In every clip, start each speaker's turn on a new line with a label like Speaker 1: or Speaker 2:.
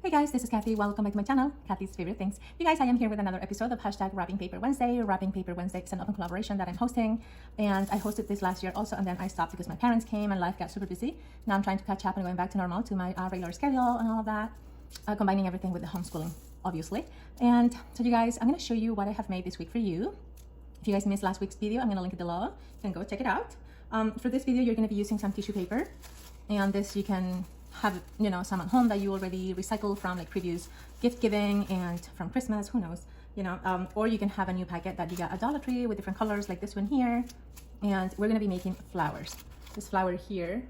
Speaker 1: Hey guys, this is Kathy. Welcome back to my channel, Kathy's Favorite Things. You guys, I am here with another episode of hashtag Wrapping Paper Wednesday. Wrapping Paper Wednesday is an open collaboration that I'm hosting, and I hosted this last year also, and then I stopped because my parents came and life got super busy. Now I'm trying to catch up and going back to normal, to my regular schedule and all of that, combining everything with the homeschooling, obviously. And so you guys, I'm going to show you what I have made this week for you. If you guys missed last week's video, I'm going to link it below. You can go check it out. For this video, you're going to be using some tissue paper, and this you can have, some at home that you already recycled from like previous gift giving and from Christmas, who knows, or you can have a new packet that you got at Dollar Tree with different colors like this one here. And we're going to be making flowers. This flower here,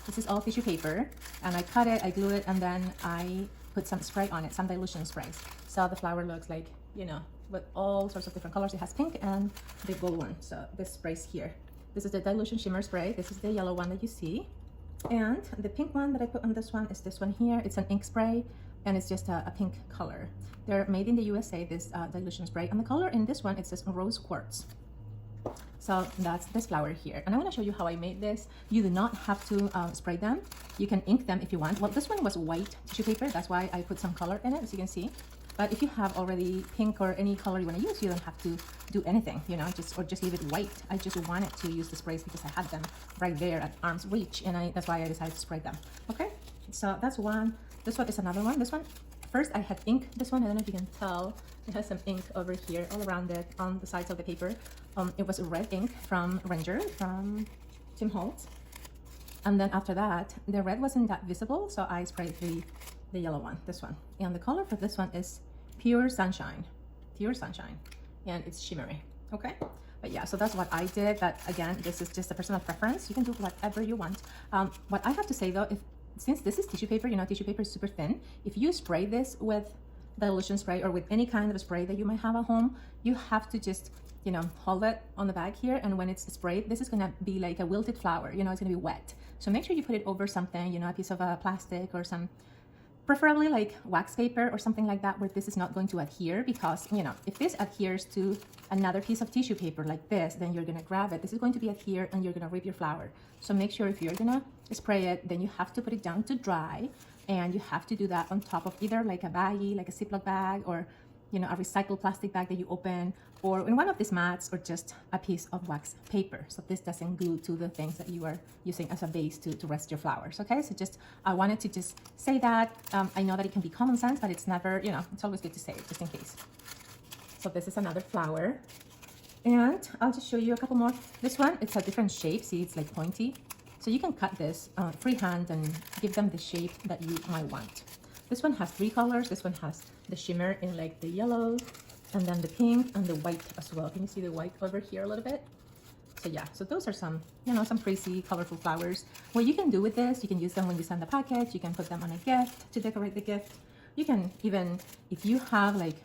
Speaker 1: this is all tissue paper, and I cut it, I glue it, and then I put some spray on it, some dilution sprays. So the flower looks like, with all sorts of different colors. It has pink and the gold one. So this sprays here. This is the dilution shimmer spray. This is the yellow one that you see. And the pink one that I put on this one is this one here. It's an ink spray, and it's just a pink color. They're made in the USA, this dilution spray. And the color in this one, it says rose quartz. So that's this flower here. And I want to show you how I made this. You do not have to spray them. You can ink them if you want. Well, this one was white tissue paper. That's why I put some color in it, as you can see. But if you have already pink or any color you want to use, you don't have to do anything, just leave it white. I just wanted to use the sprays because I had them right there at arm's reach, and that's why I decided to spray them. Okay, so that's one. This one is another one. This one, first I had ink. This one, I don't know if you can tell, it has some ink over here all around it on the sides of the paper. It was red ink from Ranger, from Tim Holtz. And then after that, the red wasn't that visible, so I sprayed the yellow one, this one. And the color for this one is Pure Sunshine, and it's shimmery. Okay, but yeah, so that's what I did. But again, this is just a personal preference. You can do whatever you want. What I have to say though, since this is tissue paper, tissue paper is super thin. If you spray this with dilution spray or with any kind of spray that you might have at home, you have to just hold it on the bag here, and when it's sprayed, this is gonna be like a wilted flower. It's gonna be wet. So make sure you put it over something, a piece of plastic or some, preferably like wax paper or something like that, where this is not going to adhere, because if this adheres to another piece of tissue paper like this, then you're gonna grab it, this is going to be adhere, and you're gonna rip your flower. So make sure if you're gonna spray it, then you have to put it down to dry, and you have to do that on top of either like a baggie, like a Ziploc bag, or a recycled plastic bag that you open, or in one of these mats, or just a piece of wax paper, so this doesn't glue to the things that you are using as a base to rest your flowers. Okay, so I wanted to just say that. I know that it can be common sense, but it's never, it's always good to say it just in case. So this is another flower, and I'll just show you a couple more. This one, it's a different shape. See, it's like pointy, so you can cut this freehand and give them the shape that you might want. This one has 3 colors. This one has the shimmer in like the yellow, and then the pink and the white as well. Can you see the white over here a little bit? So yeah, so those are some, some crazy colorful flowers. What you can do with this, you can use them when you send the package. You can put them on a gift to decorate the gift. You can even, if you have like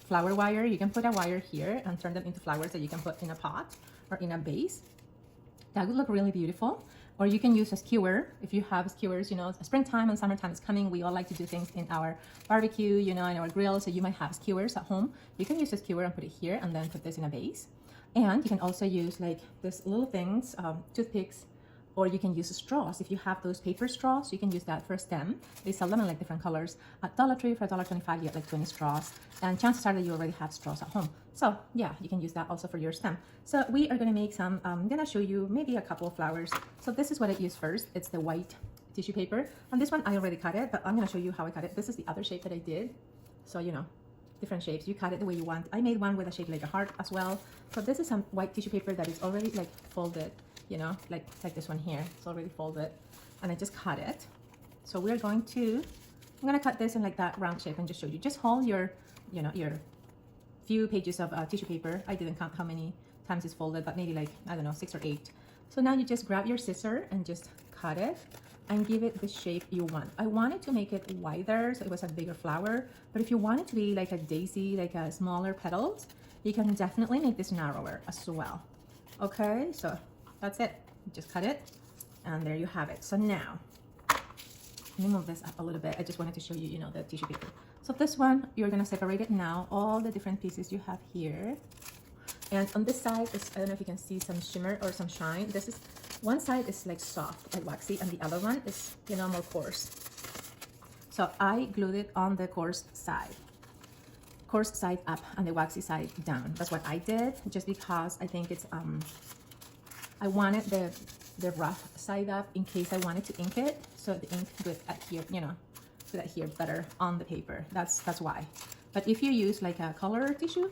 Speaker 1: flower wire, you can put a wire here and turn them into flowers that you can put in a pot or in a vase. That would look really beautiful. Or you can use a skewer. If you have skewers, springtime and summertime is coming. We all like to do things in our barbecue, in our grill. So you might have skewers at home. You can use a skewer and put it here, and then put this in a vase. And you can also use like these little things, toothpicks, or you can use straws. If you have those paper straws, you can use that for a stem. They sell them in like different colors. At Dollar Tree for $1.25, you get like 20 straws. And chances are that you already have straws at home. So yeah, you can use that also for your stem. So we are gonna make some, I'm gonna show you maybe a couple of flowers. So this is what I use first. It's the white tissue paper. And this one, I already cut it, but I'm gonna show you how I cut it. This is the other shape that I did. So, different shapes. You cut it the way you want. I made one with a shape like a heart as well. So this is some white tissue paper that is already like folded, like this one here. It's already folded, and I just cut it. So I'm gonna cut this in like that round shape and just show you. Just hold your, your few pages of tissue paper. I didn't count how many times it's folded, but maybe like, I don't know, 6 or 8. So now you just grab your scissor and just cut it and give it the shape you want. I wanted to make it wider, so it was a bigger flower, but if you want it to be like a daisy, like a smaller petals, you can definitely make this narrower as well. Okay, so that's it. Just cut it, and there you have it. So now, let me move this up a little bit. I just wanted to show you, the tissue paper. So this one, you're gonna separate it now, all the different pieces you have here. And on this side is, I don't know if you can see some shimmer or some shine. This is, one side is like soft, like waxy, and the other one is, more coarse. So I glued it on the coarse side up and the waxy side down. That's what I did, just because I think it's I wanted the rough side up in case I wanted to ink it, so the ink would adhere, you know, would adhere better on the paper. That's why. But if you use like a color tissue,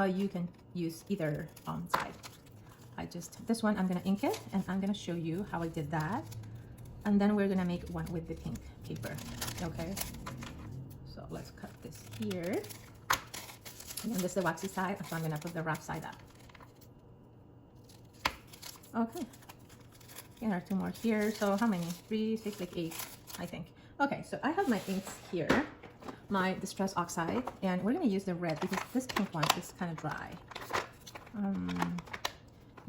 Speaker 1: you can use either side. This one I'm gonna ink it, and I'm gonna show you how I did that, and then we're gonna make one with the pink paper. Okay, so let's cut this here, and then this is the waxy side, so I'm gonna put the rough side up. Okay, there are two more here. So how many? 3, 6, like 8, I think. Okay, so I have my inks here, my Distress Oxide, and we're gonna use the red because this pink one is kind of dry.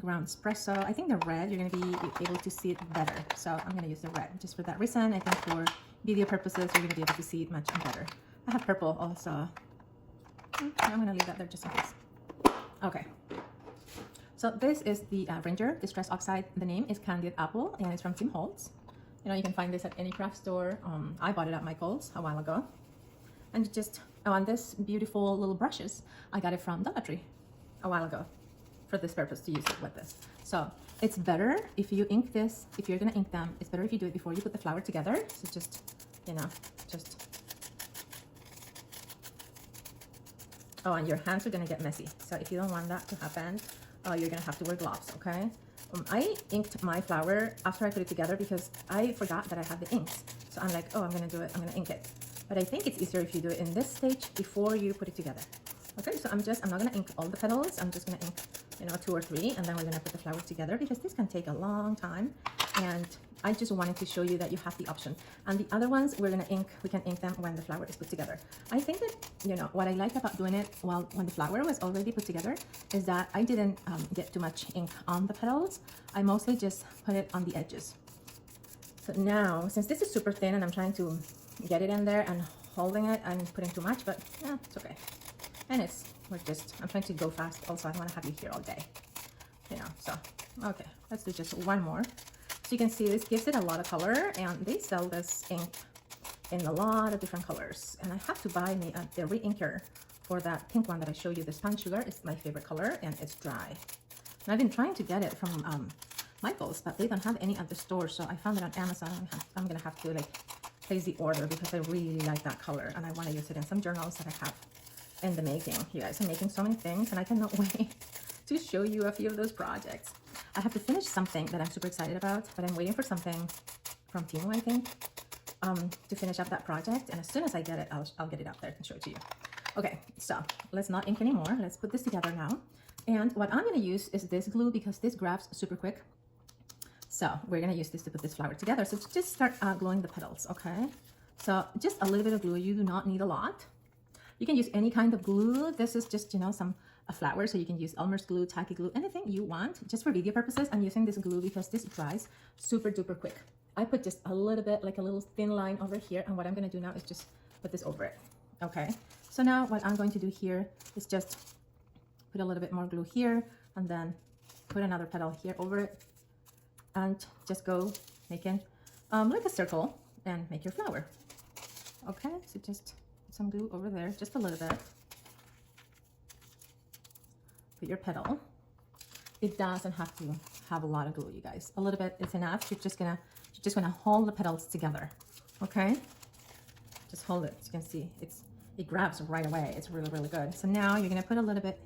Speaker 1: Ground espresso. I think the red, you're gonna be able to see it better, so I'm gonna use the red just for that reason. I think for video purposes, you're gonna be able to see it much better. I have purple also. I'm gonna leave that there just in case. Okay. So this is the Ranger Distress Oxide. The name is Candied Apple, and it's from Tim Holtz. You know, you can find this at any craft store. I bought it at Michael's a while ago. And just on this beautiful little brushes, I got it from Dollar Tree a while ago for this purpose, to use it with this. So it's better if you ink this, if you're gonna ink them, it's better if you do it before you put the flower together. So just, you know, just, oh, and your hands are gonna get messy. So if you don't want that to happen, you're gonna have to wear gloves, okay? I inked my flower after I put it together because I forgot that I had the inks. So I'm like, oh, I'm gonna do it, I'm gonna ink it. But I think it's easier if you do it in this stage before you put it together. Okay, so I'm not gonna ink all the petals. I'm just gonna ink, you know, 2 or 3, and then we're gonna put the flowers together because this can take a long time. And I just wanted to show you that you have the option. And the other ones we can ink them when the flower is put together. I think that, you know, what I like about doing it when the flower was already put together is that I didn't get too much ink on the petals. I mostly just put it on the edges. So now, since this is super thin and I'm trying to get it in there and holding it, I'm putting too much, but yeah, it's okay. And I'm trying to go fast also. I don't want to have you here all day, you know. So okay, let's do just one more. So you can see this gives it a lot of color, and they sell this ink in a lot of different colors. And I have to buy me the re-inker for that pink one that I showed you. This Pine Sugar is my favorite color, and it's dry. And I've been trying to get it from Michael's, but they don't have any at the store, so I found it on Amazon. I'm gonna have to like place the order because I really like that color, and I want to use it in some journals that I have in the making. You guys, I'm making so many things, and I cannot wait to show you a few of those projects. I have to finish something that I'm super excited about, but I'm waiting for something from Timo, I think, to finish up that project. And as soon as I get it, I'll get it out there and show it to you. Okay, so let's not ink anymore. Let's put this together now. And what I'm going to use is this glue because this grabs super quick. So we're going to use this to put this flower together. So just start gluing the petals, okay? So just a little bit of glue. You do not need a lot. You can use any kind of glue. This is just, you know, a flower, so you can use Elmer's glue, tacky glue, anything you want. Just for video purposes, I'm using this glue because this dries super duper quick. I put just a little bit, like a little thin line over here, and what I'm going to do now is just put this over it. Okay, so now what I'm going to do here is just put a little bit more glue here, and then put another petal here over it, and just go making like a circle and make your flower. Okay, so just some glue over there, just a little bit. Put your petal. It doesn't have to have a lot of glue, you guys. A little bit is enough. You're just gonna hold the petals together. Okay, just hold it. As you can see, it grabs right away. It's really, really good. So now you're gonna put a little bit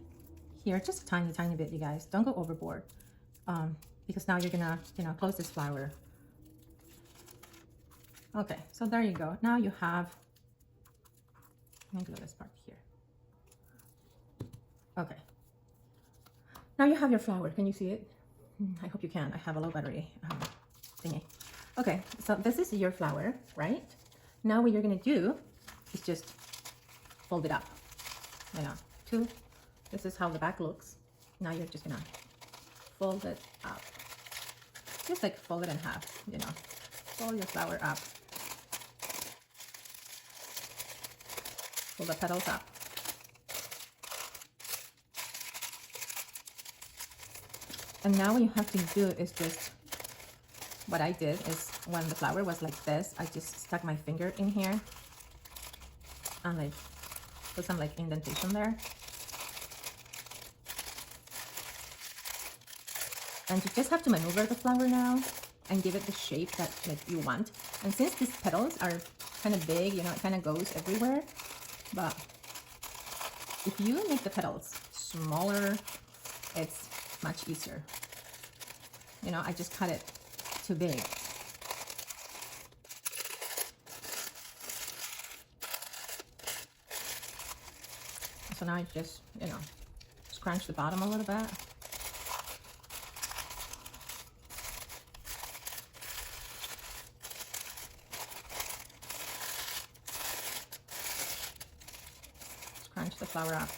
Speaker 1: here, just a tiny bit, you guys. Don't go overboard, because now you're gonna, you know, close this flower. Okay, so there you go. Now you have, let me glue this part here. Okay. Now you have your flower. Can you see it? I hope you can. I have a low battery thingy. Okay, so this is your flower, right? Now what you're gonna do is just fold it up. You know, this is how the back looks. Now you're just gonna fold it up. Just like fold it in half, you know. Fold your flower up. Fold the petals up. And now what you have to do is just, what I did is when the flower was like this, I just stuck my finger in here and like put some like indentation there. And you just have to maneuver the flower now and give it the shape that like you want. And since these petals are kind of big, you know, it kind of goes everywhere. But if you make the petals smaller, it's much easier. You know, I just cut it too big. So now I just, you know, scrunch the bottom a little bit. Scrunch the flower up.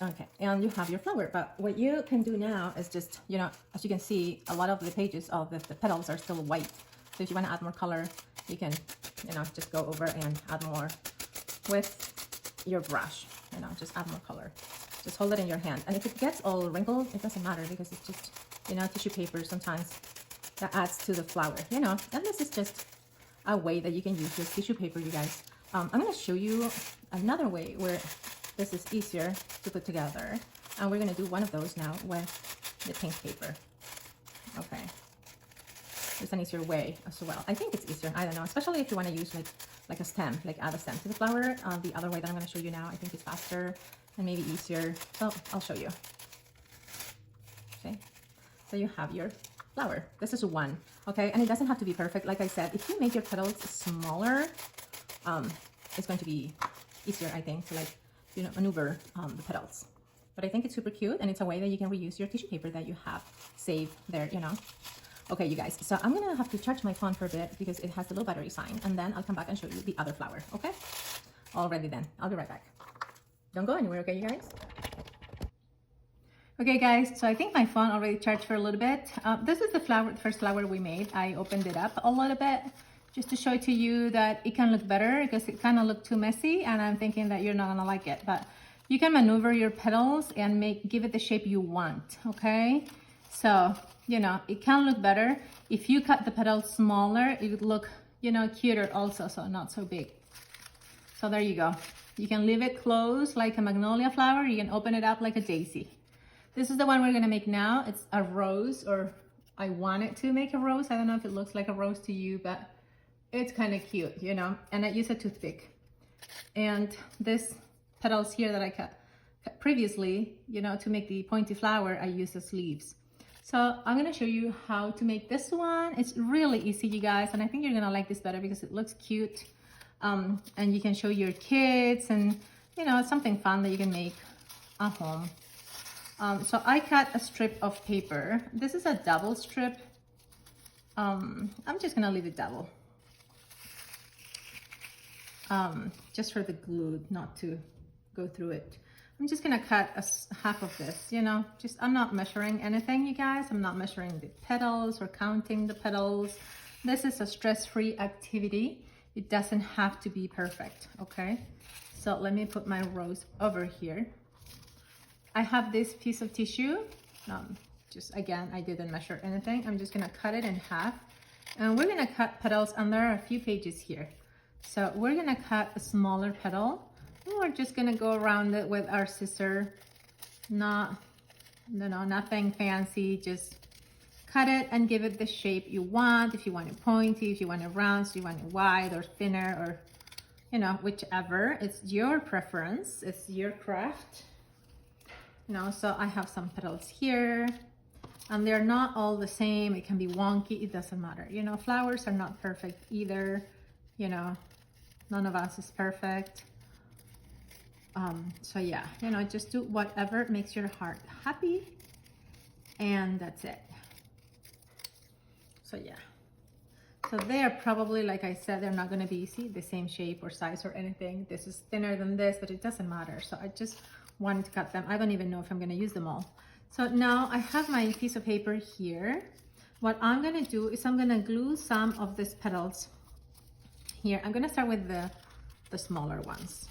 Speaker 1: Okay, and you have your flower, but what you can do now is just, you know, as you can see, a lot of the pages of the petals are still white. So if you want to add more color, you can, you know, just go over and add more with your brush, you know, just add more color. Just hold it in your hand. And if it gets all wrinkled, it doesn't matter because it's just, you know, tissue paper sometimes that adds to the flower, you know. And this is just a way that you can use your tissue paper, you guys. I'm going to show you another way where this is easier to put together, and we're going to do one of those now with the pink paper. Okay, it's an easier way as well. I think it's easier, I don't know, especially if you want to use like a stem, like add a stem to the flower. The other way that I'm going to show you now, I think it's faster and maybe easier, so I'll show you. Okay, so you have your flower. This is one, okay, and it doesn't have to be perfect. Like I said, if you make your petals smaller, it's going to be easier, I think, to like, you know, maneuver the petals. But I think it's super cute, and it's a way that you can reuse your tissue paper that you have saved there, you know. Okay, you guys, so I'm gonna have to charge my phone for a bit because it has a little battery sign, and then I'll come back and show you the other flower, okay? Alrighty then, I'll be right back. Don't go anywhere, okay, you guys? Okay, guys, so I think my phone already charged for a little bit. This is the flower, the first flower we made. I opened it up a little bit just to show to you that it can look better because it kind of looked too messy, and I'm thinking that you're not gonna like it, but you can maneuver your petals and give it the shape you want, okay? So, you know, it can look better. If you cut the petals smaller, it would look, you know, cuter also, so not so big. So there you go. You can leave it closed like a magnolia flower. You can open it up like a daisy. This is the one we're gonna make now. It's a rose, or I want it to make a rose. I don't know if it looks like a rose to you, but it's kind of cute, you know, and I use a toothpick. And this petals here that I cut previously, you know, to make the pointy flower, I use the leaves. So I'm going to show you how to make this one. It's really easy, you guys, and I think you're going to like this better because it looks cute. And you can show your kids, and, you know, it's something fun that you can make at home. So I cut a strip of paper. This is a double strip. I'm just going to leave it double. Just for the glue not to go through it. I'm just gonna cut half of this, you know, just, I'm not measuring anything, you guys. I'm not measuring the petals or counting the petals. This is a stress-free activity. It doesn't have to be perfect, okay? So let me put my rose over here. I have this piece of tissue. Just again, I didn't measure anything. I'm just gonna cut it in half, and we're gonna cut petals, and there are a few pages here. So we're gonna cut a smaller petal. We're just gonna go around it with our scissor. Nothing fancy, just cut it and give it the shape you want. If you want it pointy, if you want it round, if you want it wide or thinner, or, you know, whichever. It's your preference, it's your craft. You know, so I have some petals here, and they're not all the same. It can be wonky, it doesn't matter. You know, flowers are not perfect either, you know. None of us is perfect. So yeah, you know, just do whatever makes your heart happy, and that's it. So yeah, so they are probably, like I said, they're not going to be the same shape or size or anything. This is thinner than this, but it doesn't matter. So I just wanted to cut them. I don't even know if I'm going to use them all. So now I have my piece of paper here. What I'm going to do is I'm going to glue some of these petals here. I'm going to start with the the smaller ones.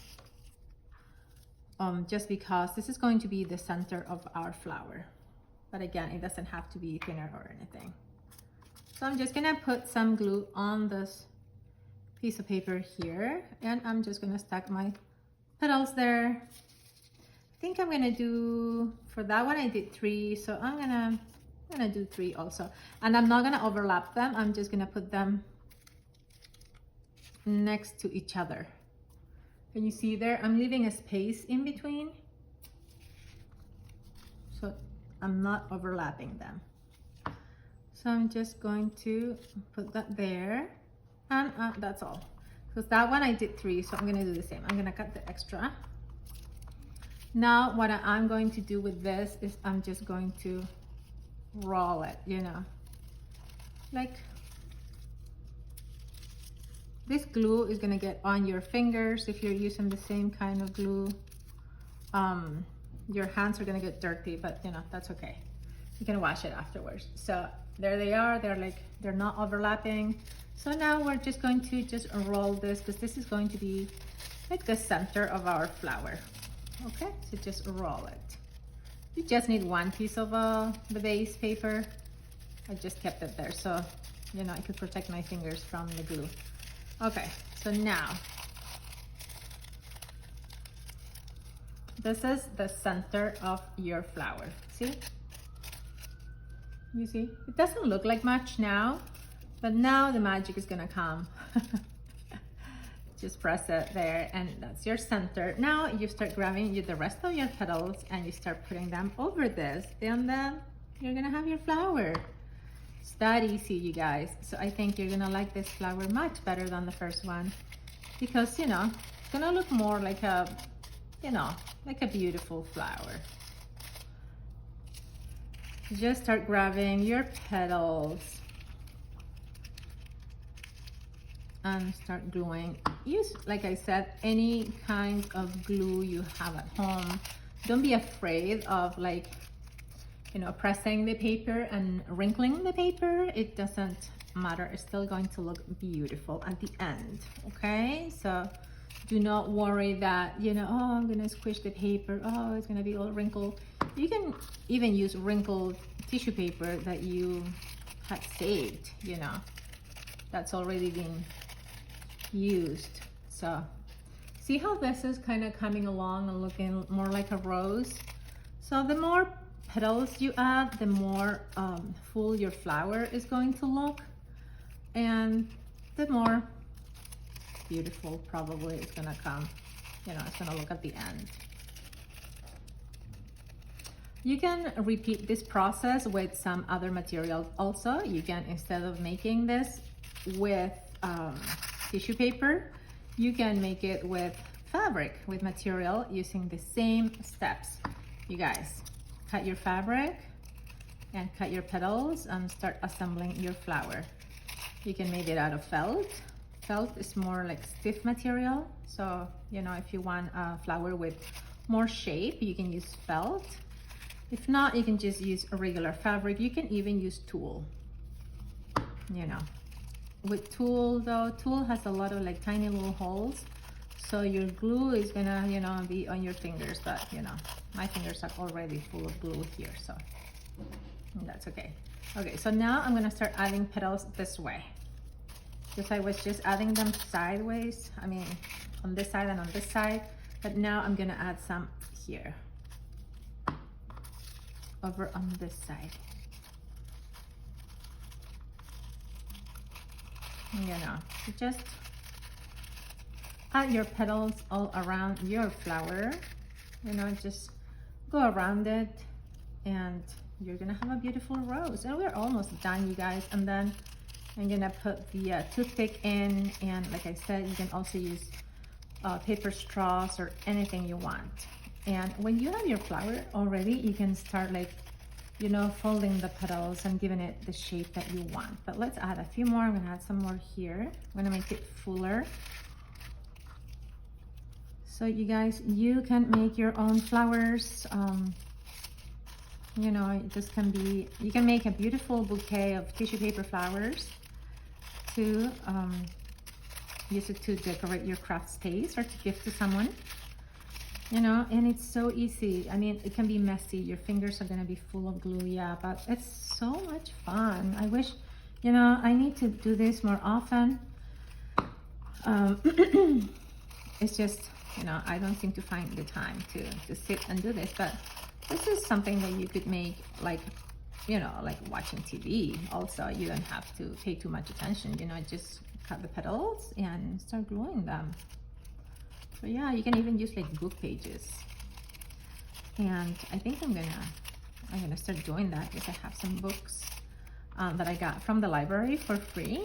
Speaker 1: Just because this is going to be the center of our flower. But again, it doesn't have to be thinner or anything. So I'm just gonna put some glue on this piece of paper here, and I'm just gonna stack my petals there. I think I'm gonna do, for that one I did 3, so I'm gonna do 3 also. And I'm not gonna overlap them, I'm just gonna put them next to each other. Can you see there? I'm leaving a space in between, so I'm not overlapping them. So I'm just going to put that there, and that's all. Because that one I did 3, so I'm gonna do the same. I'm gonna cut the extra. Now what I'm going to do with this is I'm just going to roll it, you know, like this glue is gonna get on your fingers if you're using the same kind of glue. Your hands are gonna get dirty, but you know, that's okay. You can wash it afterwards. So there they are, they're not overlapping. So now we're just going to just roll this, because this is going to be like the center of our flower. Okay, so just roll it. You just need one piece of the base paper. I just kept it there so, you know, I could protect my fingers from the glue. Okay, so now this is the center of your flower. See? You see? It doesn't look like much now, but now the magic is gonna come. Just press it there, and that's your center. Now you start grabbing the rest of your petals and you start putting them over this, and then you're gonna have your flower. It's that easy, you guys. So I think you're gonna like this flower much better than the first one, because you know, it's gonna look more like a, you know, like a beautiful flower. Just start grabbing your petals and start gluing. Use, like I said, any kind of glue you have at home. Don't be afraid of, like, you know, pressing the paper and wrinkling the paper. It doesn't matter. It's still going to look beautiful at the end. Okay, so do not worry that, you know, oh, I'm gonna squish the paper, oh, it's gonna be all wrinkled. You can even use wrinkled tissue paper that you had saved, you know, that's already been used. So see how this is kind of coming along and looking more like a rose? So the more petals you add, the more full your flower is going to look, and the more beautiful probably it's gonna come, you know, it's gonna look at the end. You can repeat this process with some other material also. You can, instead of making this with tissue paper, you can make it with fabric, with material, using the same steps. You guys, cut your fabric and cut your petals and start assembling your flower. You can make it out of felt. Felt is more like stiff material, so you know, if you want a flower with more shape, you can use felt. If not, you can just use a regular fabric. You can even use tulle, you know. With tulle though, tulle has a lot of like tiny little holes, so your glue is gonna, you know, be on your fingers, but you know, my fingers are already full of glue here, so that's okay. Okay, so now I'm gonna start adding petals this way, because I was just adding them sideways, I mean on this side and on this side, but now I'm gonna add some here, over on this side. You know, just add your petals all around your flower, you know, just go around it, and you're gonna have a beautiful rose. And we're almost done, you guys. And then I'm gonna put the toothpick in, and like I said, you can also use paper straws or anything you want. And when you have your flower already, you can start, like, you know, folding the petals and giving it the shape that you want. But let's add a few more. I'm gonna add some more here. I'm gonna make it fuller. So you guys, you can make your own flowers. You know, this can be, you can make a beautiful bouquet of tissue paper flowers too. use it to decorate your craft space or to gift to someone, you know. And it's so easy. I mean, it can be messy, your fingers are going to be full of glue, yeah, but it's so much fun. I wish, you know, I need to do this more often. It's just, you know, I don't seem to find the time to sit and do this, but this is something that you could make, like, you know, like watching TV. Also, you don't have to pay too much attention, you know, just cut the petals and start gluing them. So yeah, you can even use like book pages. And I think I'm gonna start doing that because I have some books that I got from the library for free.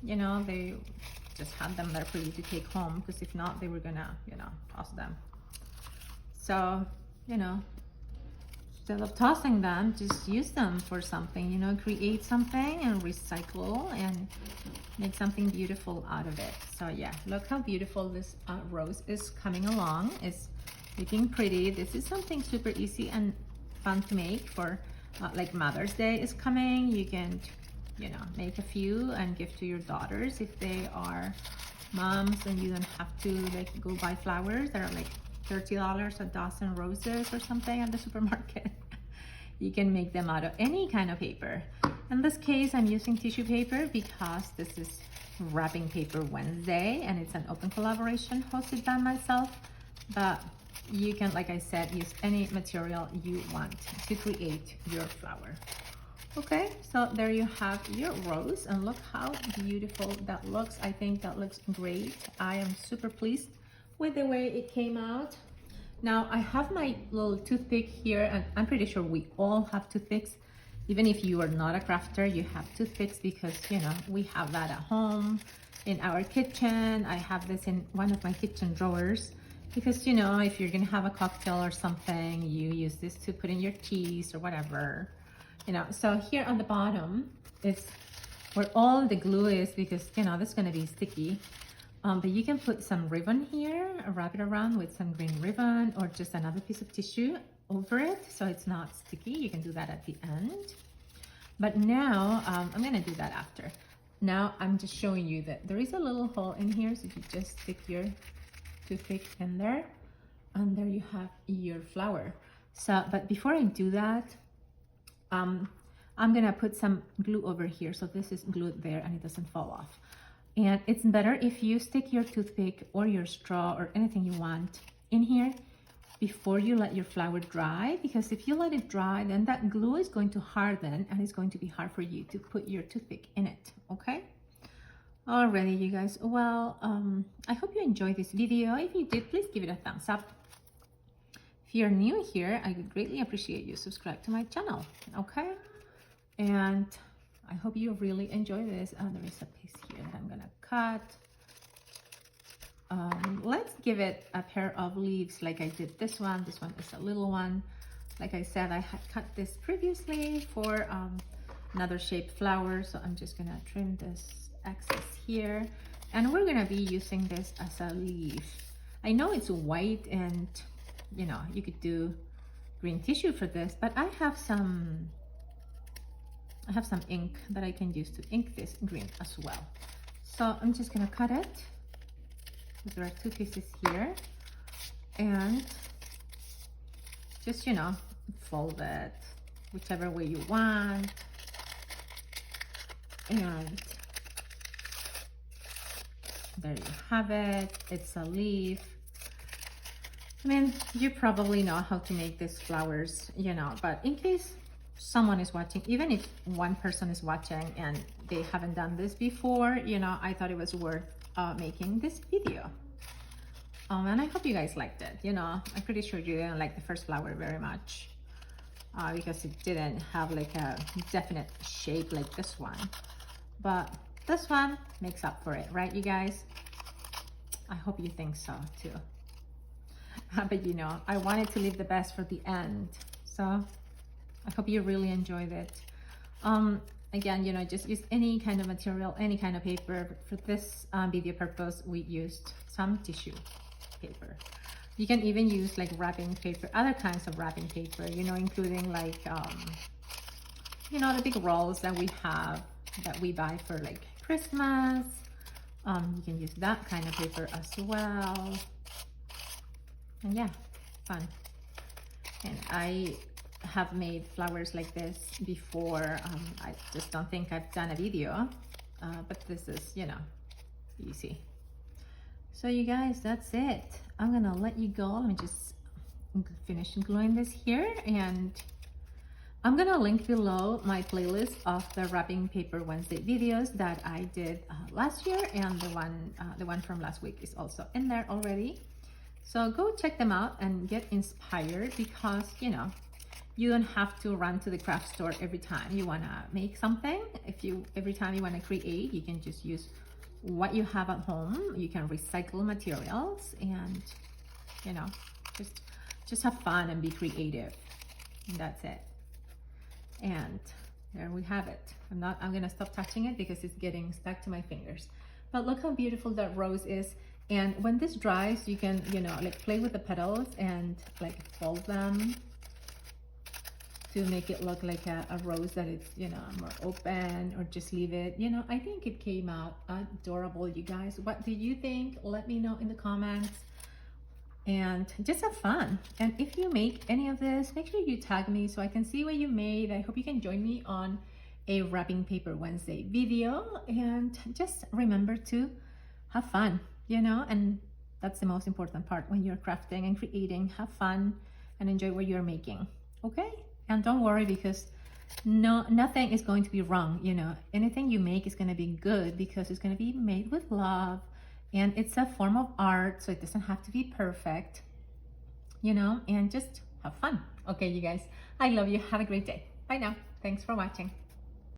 Speaker 1: You know, they just had them there for you to take home, because if not, they were gonna, you know, toss them. So, you know, instead of tossing them, just use them for something, you know, create something and recycle and make something beautiful out of it. So yeah, look how beautiful this rose is coming along. It's looking pretty. This is something super easy and fun to make for like Mother's Day is coming. You can, you know, make a few and give to your daughters if they are moms, and you don't have to like go buy flowers that are like $30 a dozen roses or something at the supermarket. You can make them out of any kind of paper. In this case, I'm using tissue paper because this is Wrapping Paper Wednesday and it's an open collaboration hosted by myself. But you can, like I said, use any material you want to create your flower. Okay, so there you have your rose, and look how beautiful that looks. I think that looks great. I am super pleased with the way it came out. Now I have my little toothpick here, and I'm pretty sure we all have toothpicks. Even if you are not a crafter, you have toothpicks, because, you know, we have that at home in our kitchen. I have this in one of my kitchen drawers because, you know, if you're gonna have a cocktail or something, you use this to put in your teas or whatever, you know. So here on the bottom is where all the glue is, because, you know, this is gonna be sticky. But you can put some ribbon here, wrap it around with some green ribbon, or just another piece of tissue over it so it's not sticky. You can do that at the end. But now, I'm gonna do that after. Now I'm just showing you that there is a little hole in here, so you just stick your toothpick in there, and there you have your flower. So, but before I do that, I'm gonna put some glue over here. So this is glued there and it doesn't fall off. And it's better if you stick your toothpick or your straw or anything you want in here before you let your flower dry, because if you let it dry, then that glue is going to harden and it's going to be hard for you to put your toothpick in it, okay? Alrighty, you guys. Well, I hope you enjoyed this video. If you did, please give it a thumbs up. If you're new here, I would greatly appreciate you subscribe to my channel, okay? And I hope you really enjoy this. There is a piece here that I'm gonna cut. Let's give it a pair of leaves like I did this one. This one is a little one. Like I said, I had cut this previously for another shaped flower, so I'm just gonna trim this excess here, and we're gonna be using this as a leaf. I know it's white, and you know, you could do green tissue for this, but I have some ink that I can use to ink this green as well. So I'm just gonna cut it. There are two pieces here, and just, you know, fold it whichever way you want. And there you have it. It's a leaf. I mean, you probably know how to make these flowers, you know, but in case someone is watching, even if one person is watching and they haven't done this before, you know, I thought it was worth making this video. And I hope you guys liked it. You know, I'm pretty sure you didn't like the first flower very much because it didn't have like a definite shape like this one, but this one makes up for it, right, you guys? I hope you think so too. But you know, I wanted to leave the best for the end, so I hope you really enjoyed it. Again, you know, just use any kind of material, any kind of paper. For this video purpose, we used some tissue paper. You can even use like wrapping paper, other kinds of wrapping paper, you know, including like, you know, the big rolls that we have, that we buy for like Christmas, You can use that kind of paper as well. And yeah, fun. And I have made flowers like this before. I just don't think I've done a video, but this is, you know, easy. So you guys, that's it. I'm gonna let you go. Let me just finish gluing this here, and I'm gonna link below my playlist of the Wrapping Paper Wednesday videos that I did last year, and the one from last week is also in there already. So go check them out and get inspired, because you know, you don't have to run to the craft store every time you wanna make something. Every time you wanna create, you can just use what you have at home. You can recycle materials, and you know, just have fun and be creative. And that's it. And there we have it. I'm gonna stop touching it because it's getting stuck to my fingers. But look how beautiful that rose is. And when this dries, you can, you know, like play with the petals and like fold them to make it look like a rose that is, you know, more open, or just leave it. You know, I think it came out adorable, you guys. What do you think? Let me know in the comments. And just have fun. And if you make any of this, make sure you tag me so I can see what you made. I hope you can join me on a Wrapping Paper Wednesday video. And just remember to have fun, you know, and that's the most important part when you're crafting and creating. Have fun and enjoy what you're making, okay? And don't worry, because nothing is going to be wrong, you know. Anything you make is going to be good because it's going to be made with love. And it's a form of art, so it doesn't have to be perfect, you know, and just have fun. Okay, you guys, I love you. Have a great day. Bye now. Thanks for watching.